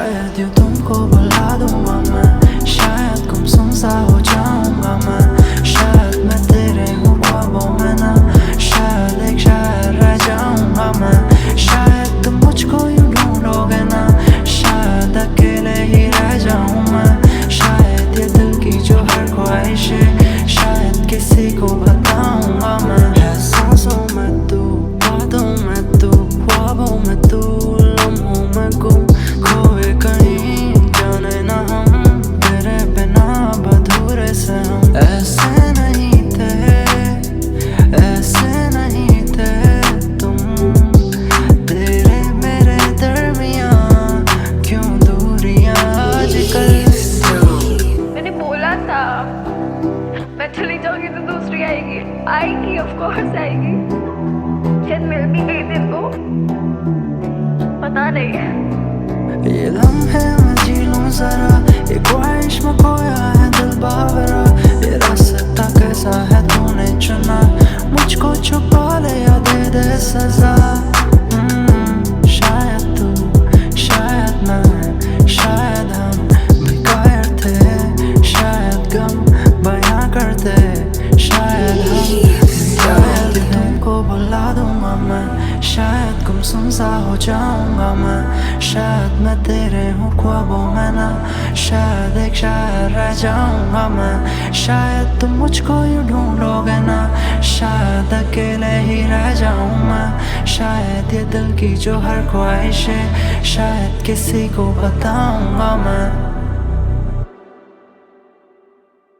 शायद यूँ तुमको बुला दूंगा मैं, शायद गुमसुम सा हो जाऊंगा मैं, शायद मैं तेरे हूँ ख्वाबों में ना, शायद एक शायर रह जाऊंगा मैं, शायद तुम मुझको यूँ ढूंढोगे ना, शायद अकेले ही रह जाऊं मैं, शायद ये दिल की जो हर ख्वाहिश है शायद किसी को बताऊंगा मैं। है सांसों में तू, बातों में तू, ख्वाबों में तू, लम्हों में गुम खोए कहीं, जाने ना हम तेरे बिना अधूरे से हम। ऐसे नहीं थे, ऐसे नहीं थे तुम, तेरे मेरे दरमियाँ क्यों दूरियां आजकल। मैंने बोला था मैं चली जाऊंगी तो दूसरी आएगी, आएगी ऑफ कोर्स आएगी, शायद मिल भी गई तेरे को, पता नहीं। ये लम्हे मैं जी लूं जरा, ये ख्वाहिश में खोया है दिल बावरा, ये रास्ता कैसा है तूने चुना, मुझको छुपा ले या दे दे सजा। शायद तू, शायद मैं, शायद हम बेकार थे, शायद गम बयां करते, शायद हम, शायद तुमको बुला दूंगा मैं, शायद गुमसुम सा हो जाऊंगा मैं, शायद मैं तेरे हूँ ख्वाबों में ना, शायद एक शायर रह जाऊंगा मैं, शायद तुम मुझको यूँ ढूंढोगे ना, शायद अकेले ही रह जाऊं मैं, शायद ये दिल की जो हर ख्वाहिश है शायद किसी को बताऊंगा मैं।